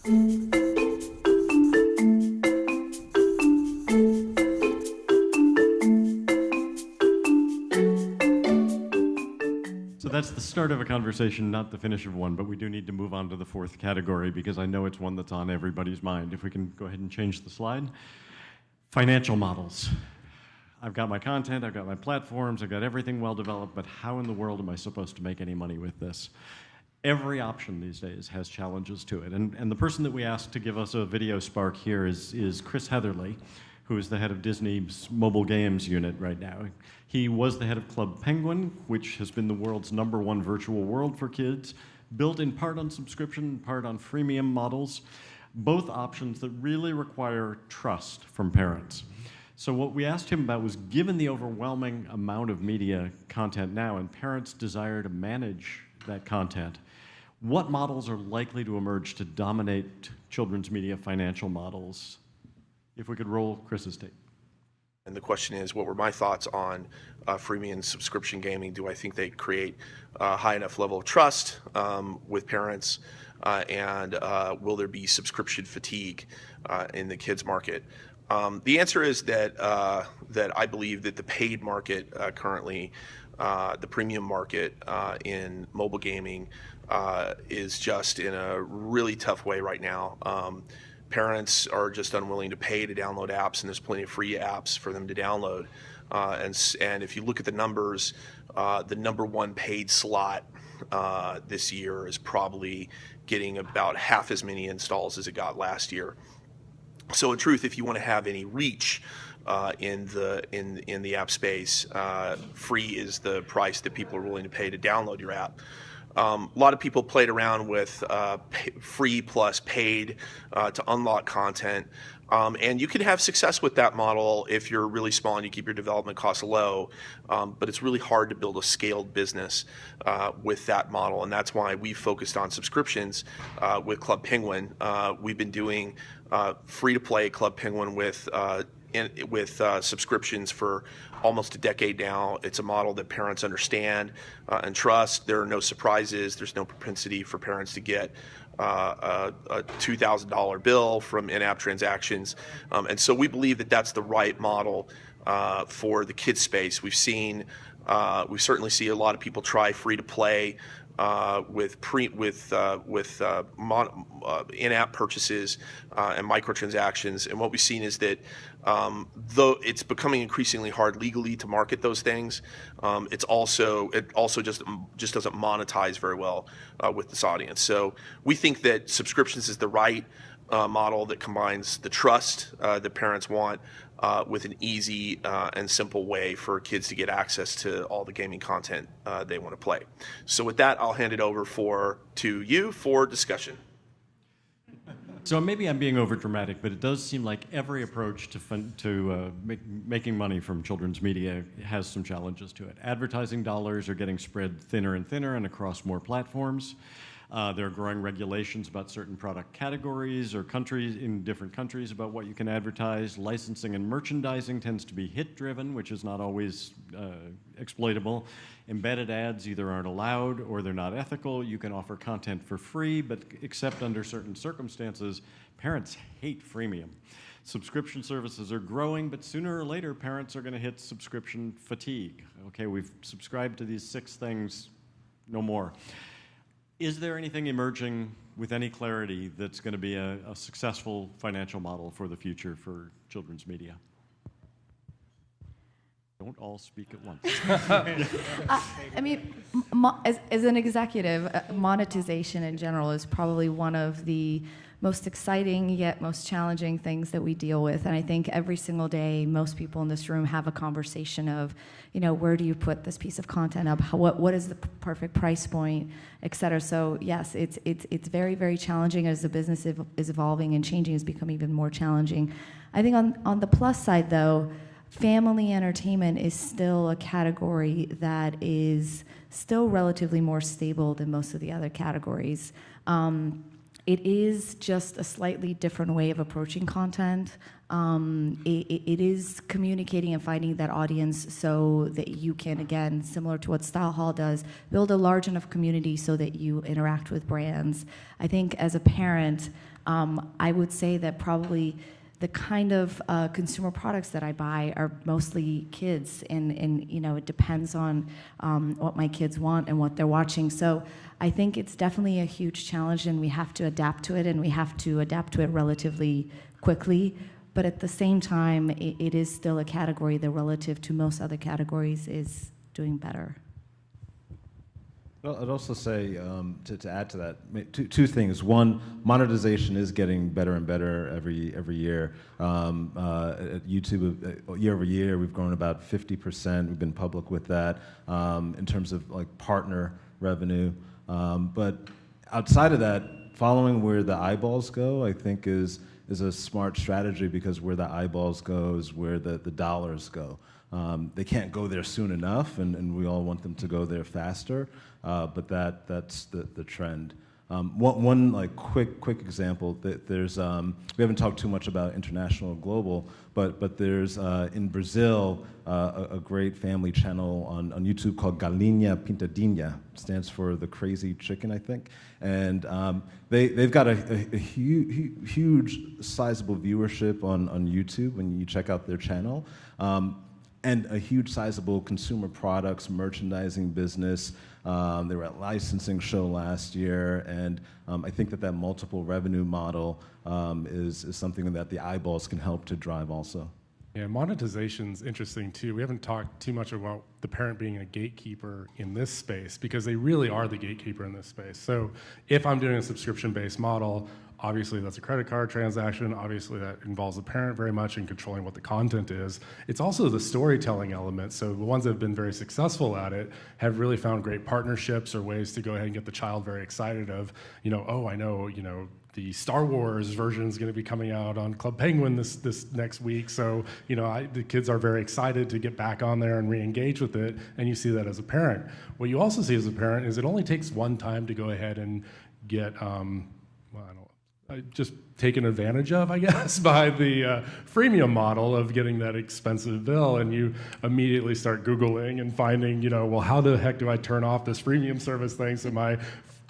So that's the start of a conversation, not the finish of one, but we do need to move on to the fourth category because I know it's one that's on everybody's mind. If we can go ahead and change the slide. Financial models. I've got my content, I've got my platforms, I've got everything well developed, but how in the world am I supposed to make any money with this? Every option these days has challenges to it. And the person that we asked to give us a video spark here is Chris Heatherly, who is the head of Disney's mobile games unit right now. He was the head of Club Penguin, which has been the world's #1 virtual world for kids, built in part on subscription, in part on freemium models, both options that really require trust from parents. So what we asked him about was, given the overwhelming amount of media content now and parents' desire to manage that content, what models are likely to emerge to dominate children's media financial models? If we could roll Chris's tape. And the question is, what were my thoughts on freemium subscription gaming? Do I think they create a high enough level of trust with parents? And will there be subscription fatigue in the kids market? The answer is that I believe that the paid market currently, the premium market in mobile gaming is just in a really tough way right now. Parents are just unwilling to pay to download apps, and there's plenty of free apps for them to download. And if you look at the numbers, the #1 paid slot this year is probably getting about half as many installs as it got last year. So in truth, if you want to have any reach in the app space, free is the price that people are willing to pay to download your app. A lot of people played around with free plus paid to unlock content. And you can have success with that model if you're really small and you keep your development costs low. But it's really hard to build a scaled business with that model. And that's why we focused on subscriptions with Club Penguin. We've been doing free-to-play Club Penguin with subscriptions for almost a decade now. It's a model that parents understand and trust. There are no surprises. There's no propensity for parents to get a $2,000 bill from in-app transactions. And so we believe that that's the right model for the kids space. We certainly see a lot of people try free-to-play with in-app purchases and microtransactions. And what we've seen is that though it's becoming increasingly hard legally to market those things, it also just doesn't monetize very well with this audience. So we think that subscriptions is the right model that combines the trust that parents want with an easy and simple way for kids to get access to all the gaming content they want to play. So with that, I'll hand it over to you for discussion. So maybe I'm being overdramatic, but it does seem like every approach to making money from children's media has some challenges to it. Advertising dollars are getting spread thinner and thinner and across more platforms. There are growing regulations about certain product categories or countries in different countries about what you can advertise. Licensing and merchandising tends to be hit-driven, which is not always exploitable. Embedded ads either aren't allowed or they're not ethical. You can offer content for free, but except under certain circumstances. Parents hate freemium. Subscription services are growing, but sooner or later, parents are going to hit subscription fatigue. Okay, we've subscribed to these 6 things, no more. Is there anything emerging with any clarity that's going to be a successful financial model for the future for children's media? Don't all speak at once. I mean, as an executive, monetization in general is probably one of the most exciting yet most challenging things that we deal with. And I think every single day, most people in this room have a conversation of, where do you put this piece of content up? What is the perfect price point, et cetera. So yes, it's very, very challenging as the business is evolving and changing. Has become even more challenging. I think on the plus side, though, family entertainment is still a category that is still relatively more stable than most of the other categories. it is just a slightly different way of approaching content. It is communicating and finding that audience so that you can, again, similar to what Stylehaul does, build a large enough community so that you interact with brands. I think as a parent, I would say that probably the kind of consumer products that I buy are mostly kids, and you know, it depends on what my kids want and what they're watching. So I think it's definitely a huge challenge, and we have to adapt to it, and we have to adapt to it relatively quickly. But at the same time, it is still a category that, relative to most other categories, is doing better. Well, I'd also say, to add to that, two things. One, monetization is getting better and better every year. At YouTube, year over year, we've grown about 50%. We've been public with that in terms of like partner revenue. But outside of that, following where the eyeballs go, I think is a smart strategy, because where the eyeballs go is where the dollars go. They can't go there soon enough, and we all want them to go there faster. But that's the trend. One like quick example that there's we haven't talked too much about international or global, but there's in Brazil a great family channel on YouTube called Galinha Pintadinha. Stands for the crazy chicken, I think. And they've got a huge sizable viewership on YouTube when you check out their channel. And a huge sizable consumer products merchandising business. They were at licensing show last year, and I think that multiple revenue model is something that the eyeballs can help to drive also. Yeah, monetization's interesting too. We haven't talked too much about the parent being a gatekeeper in this space, because they really are the gatekeeper in this space. So if I'm doing a subscription-based model, obviously that's a credit card transaction. Obviously that involves the parent very much in controlling what the content is. It's also the storytelling element. So the ones that have been very successful at it have really found great partnerships or ways to go ahead and get the child very excited of, you know, oh, I know, you know, the Star Wars version is going to be coming out on Club Penguin this next week. So, you know, the kids are very excited to get back on there and re-engage with it, and you see that as a parent. What you also see as a parent is it only takes one time to go ahead and get, just taken advantage of, I guess, by the freemium model of getting that expensive bill, and you immediately start Googling and finding, you know, well, how the heck do I turn off this freemium service thing so my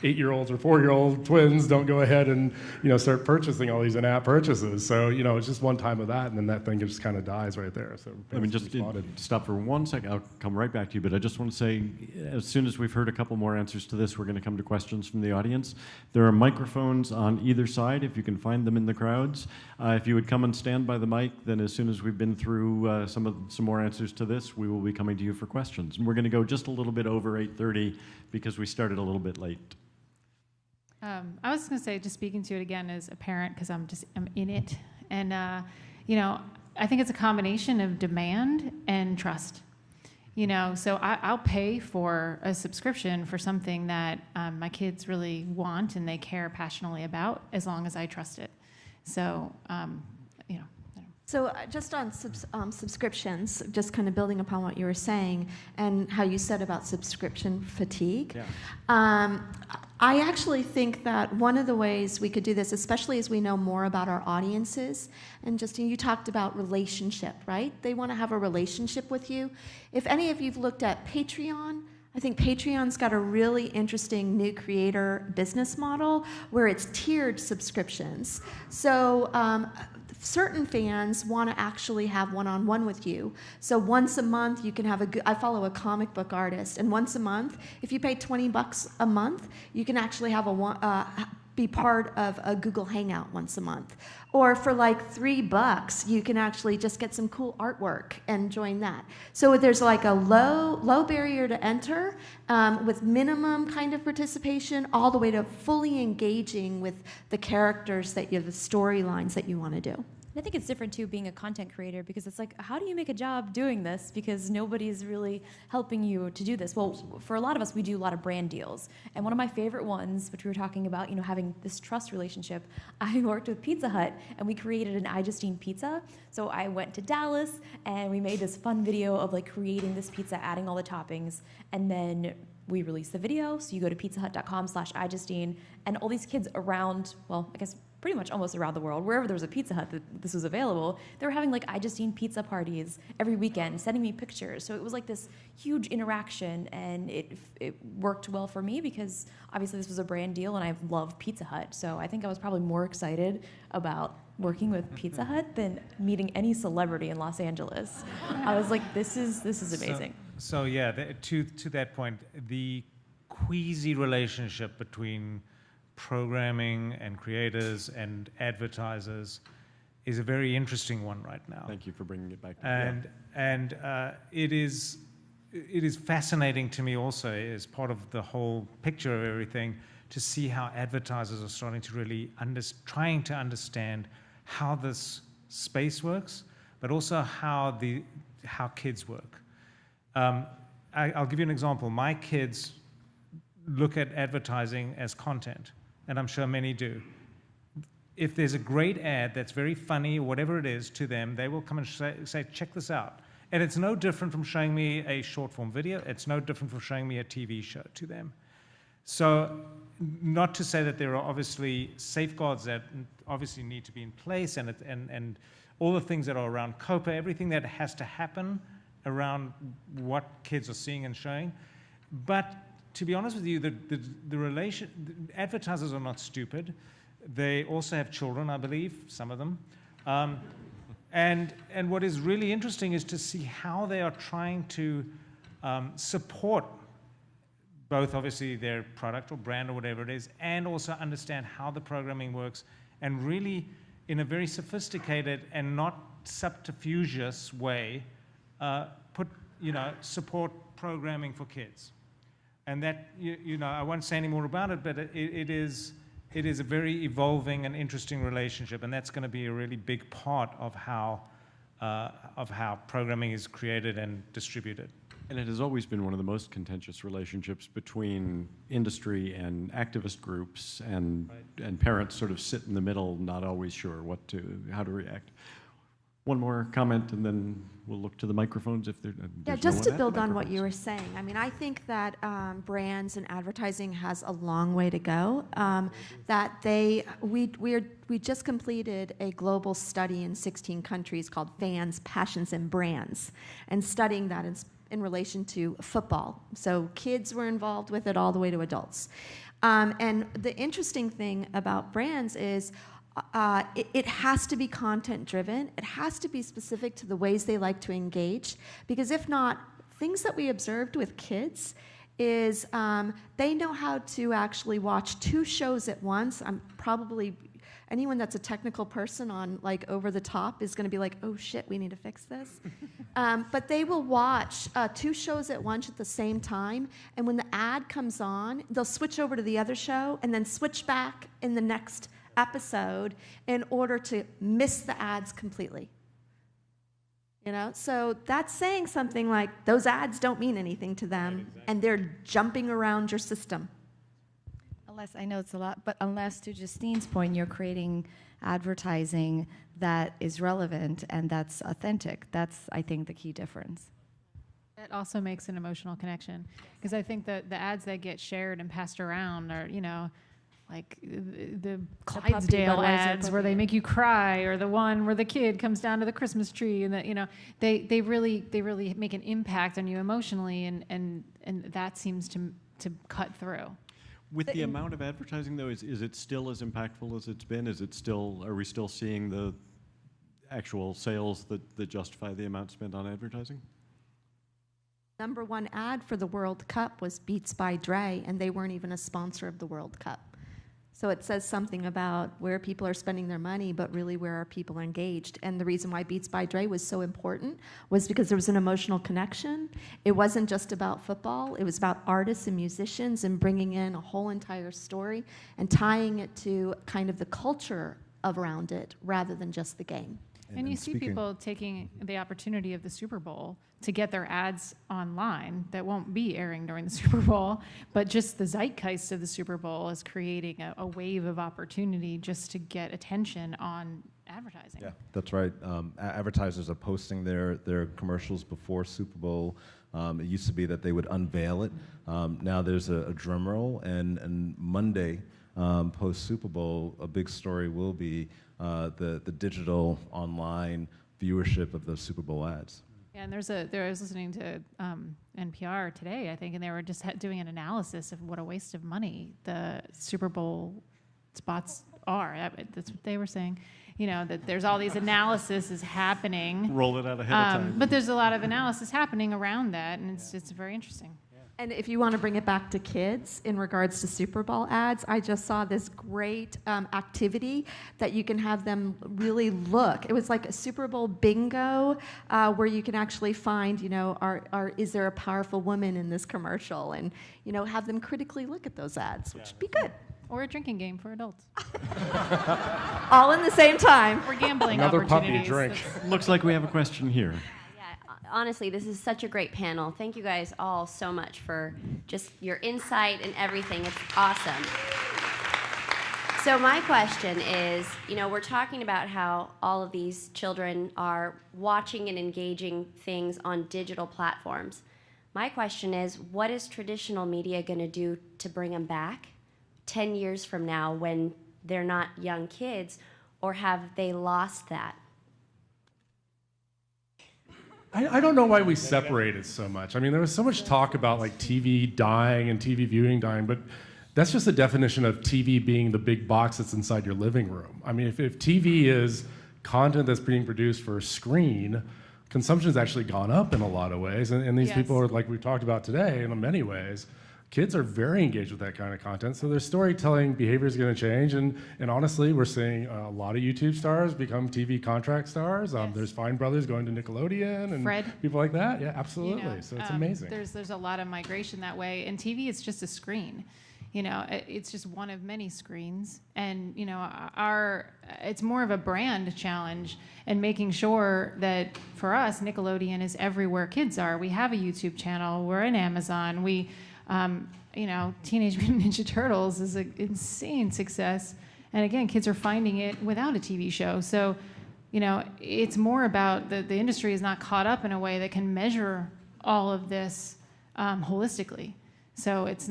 8-year-olds or 4-year-old twins don't go ahead and, you know, start purchasing all these in-app purchases. So, you know, it's just one time of that, and then that thing just kind of dies right there. So let me just stop for 1 second. I'll come right back to you, but I just want to say, as soon as we've heard a couple more answers to this, we're going to come to questions from the audience. There are microphones on either side, if you can find them in the crowds. If you would come and stand by the mic, then as soon as we've been through some more answers to this, we will be coming to you for questions. And we're going to go just a little bit over 8:30 because we started a little bit late. I was going to say, just speaking to it again as a parent, because I'm in it, and you know, I think it's a combination of demand and trust. You know, so I'll pay for a subscription for something that my kids really want and they care passionately about, as long as I trust it. So, you know. So just on subscriptions, just kind of building upon what you were saying and how you said about subscription fatigue. Yeah. I actually think that one of the ways we could do this, especially as we know more about our audiences, and Justine, you talked about relationship, right? They want to have a relationship with you. If any of you've looked at Patreon, I think Patreon's got a really interesting new creator business model where it's tiered subscriptions. So certain fans want to actually have one-on-one with you. So once a month, you can have I follow a comic book artist, and once a month, if you pay $20 a month, you can actually have be part of a Google Hangout once a month. Or for like $3, you can actually just get some cool artwork and join that. So there's like a low barrier to enter with minimum kind of participation, all the way to fully engaging with the characters that you have, the storylines that you want to do. I think it's different too, being a content creator, because it's like, how do you make a job doing this? Because nobody's really helping you to do this. Well, for a lot of us, we do a lot of brand deals. And one of my favorite ones, which we were talking about, you know, having this trust relationship, I worked with Pizza Hut and we created an iJustine pizza. So I went to Dallas and we made this fun video of like creating this pizza, adding all the toppings, and then we release the video. So you go to pizzahut.com/iJustine, and all these kids around, well, I guess pretty much almost around the world, wherever there was a Pizza Hut that this was available, they were having like iJustine pizza parties every weekend, sending me pictures. So it was like this huge interaction, and it worked well for me because obviously this was a brand deal, and I love Pizza Hut. So I think I was probably more excited about working with Pizza Hut than meeting any celebrity in Los Angeles. I was like, this is amazing. So yeah, to that point, the queasy relationship between programming and creators and advertisers is a very interesting one right now. Thank you for bringing it back to it is fascinating to me also as part of the whole picture of everything to see how advertisers are starting to really trying to understand how this space works, but also how kids work. I'll give you an example. My kids look at advertising as content, and I'm sure many do. If there's a great ad that's very funny or whatever it is to them, they will come and say, check this out. And it's no different from showing me a short form video. It's no different from showing me a TV show to them. So not to say that there are obviously safeguards that obviously need to be in place and all the things that are around COPA, everything that has to happen around what kids are seeing and showing. But to be honest with you, the advertisers are not stupid. They also have children, I believe, some of them. And what is really interesting is to see how they are trying to support both obviously their product or brand or whatever it is, and also understand how the programming works, and really in a very sophisticated and not subterfugeous way support programming for kids. And that, I won't say any more about it, but it is a very evolving and interesting relationship, and that's going to be a really big part of how programming is created and distributed. And it has always been one of the most contentious relationships between industry and activist groups, and parents sort of sit in the middle, not always sure how to react. One more comment, and then we'll look to the microphones if there's just to build on what you were saying. I mean, I think that brands and advertising has a long way to go. We just completed a global study in 16 countries called Fans, Passions, and Brands, and studying that in relation to football. So kids were involved with it all the way to adults. And the interesting thing about brands is it has to be content driven. It has to be specific to the ways they like to engage, because if not, things that we observed with kids is they know how to actually watch 2 shows at once. Anyone that's a technical person on like Over the Top is going to be like, oh shit, we need to fix this. But they will watch 2 shows at once at the same time, and when the ad comes on, they'll switch over to the other show and then switch back in the next episode in order to miss the ads completely. So that's saying something like those ads don't mean anything to them, right, exactly. And they're jumping around your system. Unless, I know it's a lot, but unless, to Justine's point, you're creating advertising that is relevant and that's authentic. That's, I think, the key difference. It also makes an emotional connection, because I think that the ads that get shared and passed around are, like the Clydesdale ads where they make you cry, or the one where the kid comes down to the Christmas tree, and that they really make an impact on you emotionally, and that seems to cut through. With the amount of advertising, though, is it still as impactful as it's been? Are we still seeing the actual sales that justify the amount spent on advertising? #1 ad for the World Cup was Beats by Dre, and they weren't even a sponsor of the World Cup. So it says something about where people are spending their money, but really where are people engaged. And the reason why Beats by Dre was so important was because there was an emotional connection. It wasn't just about football. It was about artists and musicians and bringing in a whole entire story and tying it to kind of the culture around it rather than just the game. And you see people taking the opportunity of the Super Bowl to get their ads online that won't be airing during the Super Bowl, but just the zeitgeist of the Super Bowl is creating a wave of opportunity just to get attention on advertising. Yeah, that's right. Advertisers are posting their commercials before Super Bowl It used to be that they would unveil it. Now there's a drum roll, and Monday, post Super Bowl, a big story will be the digital online viewership of the Super Bowl ads. Yeah, and I was listening to NPR today, I think, and they were just doing an analysis of what a waste of money the Super Bowl spots are. That's what they were saying. You know, that there's all these analysis is happening. Roll it out ahead of time. But there's a lot of analysis happening around that, and it's very interesting. And if you want to bring it back to kids in regards to Super Bowl ads, I just saw this great activity that you can have them really look. It was like a Super Bowl bingo where you can actually find, you know, is there a powerful woman in this commercial? And, you know, have them critically look at those ads, which would be good. Or a drinking game for adults. All in the same time. For gambling Another puppy opportunities. drink. Looks like we have a question here. Honestly, this is such a great panel. Thank you guys all so much for just your insight and everything. It's awesome. So my question is, you know, we're talking about how all of these children are watching and engaging things on digital platforms. My question is, what is traditional media going to do to bring them back 10 years from now when they're not young kids, or have they lost that? I don't know why we separated so much. I mean, there was so much talk about like TV dying and TV viewing dying, but that's just the definition of TV being the big box that's inside your living room. I mean, if TV is content that's being produced for a screen, consumption's actually gone up in a lot of ways. And these people are, like we talked about today, in many ways, kids are very engaged with that kind of content. So their storytelling behavior is going to change. And honestly, we're seeing a lot of YouTube stars become TV contract stars. There's Fine Brothers going to Nickelodeon and Fred. People like that. Yeah, absolutely. You know, so it's amazing. There's a lot of migration that way. And TV is just a screen. You know, it's just one of many screens. And, you know, it's more of a brand challenge and making sure that for us, Nickelodeon is everywhere kids are. We have a YouTube channel. We're in Amazon. You know, Teenage Mutant Ninja Turtles is an insane success. And again, kids are finding it without a TV show. So, you know, it's more about the industry is not caught up in a way that can measure all of this holistically. So it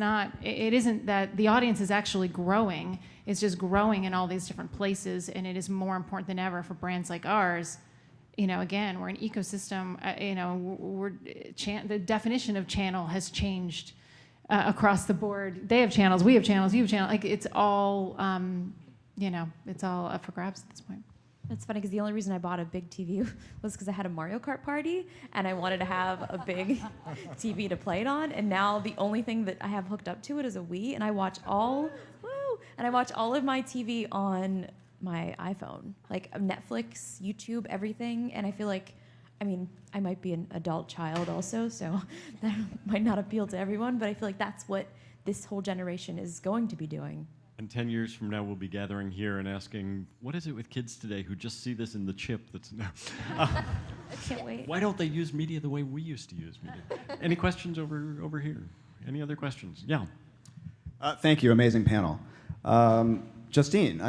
isn't that the audience is actually growing. It's just growing in all these different places. And it is more important than ever for brands like ours. You know, again, we're an ecosystem. You know, the definition of channel has changed across the board. They have channels, we have channels, you have channels. Like, it's all, you know, it's all up for grabs at this point. It's funny because the only reason I bought a big TV was because I had a Mario Kart party and I wanted to have a big TV to play it on. And now the only thing that I have hooked up to it is a Wii, and I watch all of my TV on my iPhone, like Netflix, YouTube, everything. And I feel like, I mean, I might be an adult child also, so that might not appeal to everyone, but I feel like that's what this whole generation is going to be doing. And 10 years from now, we'll be gathering here and asking, what is it with kids today who just see this in the chip that's... I can't wait. Why don't they use media the way we used to use media? Any questions over here? Any other questions? Yeah. Thank you. Amazing panel. Justine,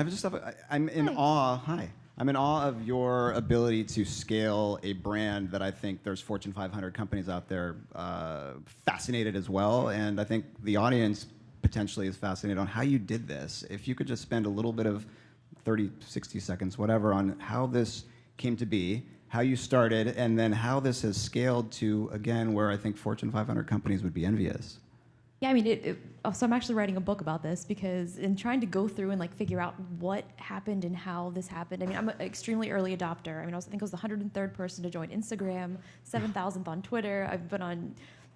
I'm in awe. Hi. I'm in awe of your ability to scale a brand that I think there's Fortune 500 companies out there fascinated as well. And I think the audience potentially is fascinated on how you did this. If you could just spend a little bit of 30, 60 seconds, whatever, on how this came to be, how you started, and then how this has scaled to, again, where I think Fortune 500 companies would be envious. Yeah, I mean, so I'm actually writing a book about this because in trying to go through and like figure out what happened and how this happened. I mean, I'm an extremely early adopter. I mean, I think I was the 103rd person to join Instagram, 7,000th on Twitter. I've been on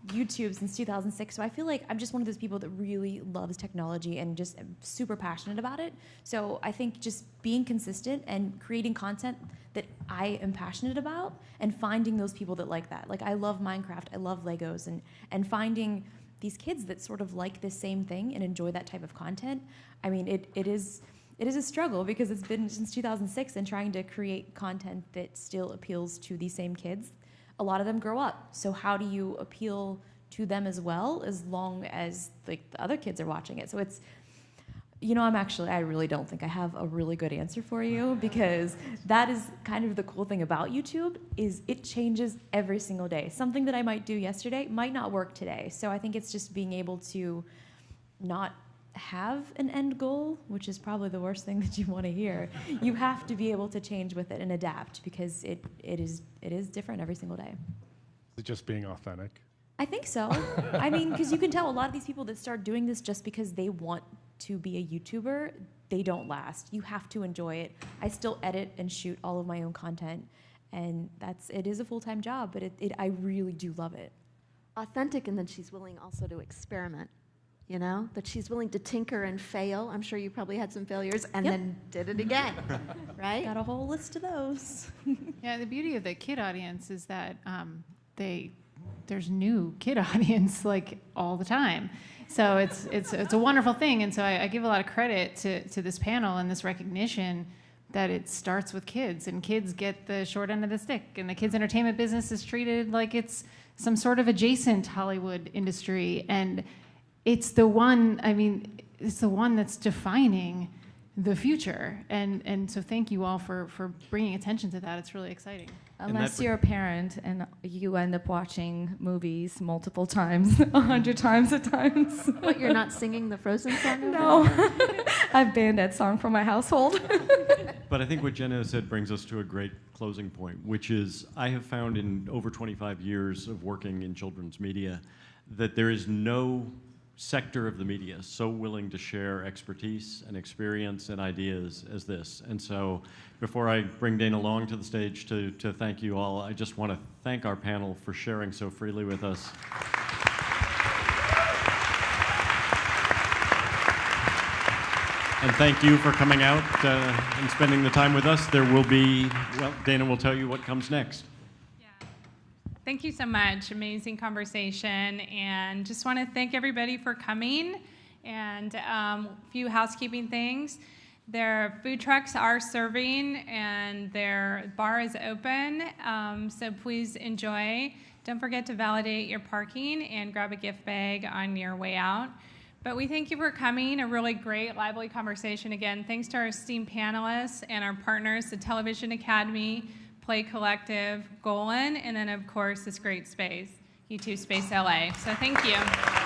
YouTube since 2006. So I feel like I'm just one of those people that really loves technology and just am super passionate about it. So I think just being consistent and creating content that I am passionate about and finding those people that like that. Like, I love Minecraft, I love Legos, and finding these kids that sort of like the same thing and enjoy that type of content. I mean, it is a struggle because it's been since 2006 and trying to create content that still appeals to these same kids. A lot of them grow up. So how do you appeal to them as well, as long as like the other kids are watching it? So You know, I really don't think I have a really good answer for you, because that is kind of the cool thing about YouTube, is it changes every single day. Something that I might do yesterday might not work today. So I think it's just being able to not have an end goal, which is probably the worst thing that you want to hear. You have to be able to change with it and adapt, because it is different every single day. Is it just being authentic? I think so. I mean, because you can tell a lot of these people that start doing this just because they want to be a YouTuber, they don't last. You have to enjoy it. I still edit and shoot all of my own content, and it is a full-time job, but I really do love it. Authentic, and then she's willing also to experiment, you know? That she's willing to tinker and fail. I'm sure you probably had some failures and then did it again, right? Got a whole list of those. Yeah, the beauty of the kid audience is that there's new kid audience like all the time. So it's a wonderful thing, and so I give a lot of credit to this panel and this recognition that it starts with kids, and kids get the short end of the stick, and the kids' entertainment business is treated like it's some sort of adjacent Hollywood industry, and it's the one that's defining the future, and so thank you all for bringing attention to that. It's really exciting. Unless you're a parent and you end up watching movies multiple times, 100 times at times. What, you're not singing the Frozen song? No. I've banned that song from my household. But I think what Jenna said brings us to a great closing point, which is I have found in over 25 years of working in children's media that there is no sector of the media so willing to share expertise and experience and ideas as this. And so before I bring Dana Long to the stage to thank you all, I just want to thank our panel for sharing so freely with us. And thank you for coming out and spending the time with us. There will be, well, Dana will tell you what comes next. Thank you so much. Amazing conversation. And just want to thank everybody for coming. And a few housekeeping things. Their food trucks are serving and their bar is open. So please enjoy. Don't forget to validate your parking and grab a gift bag on your way out. But we thank you for coming. A really great, lively conversation. Again, thanks to our esteemed panelists and our partners, the Television Academy, Play Collective, Golin, and then, of course, this great space, YouTubeSpaceLA. So thank you.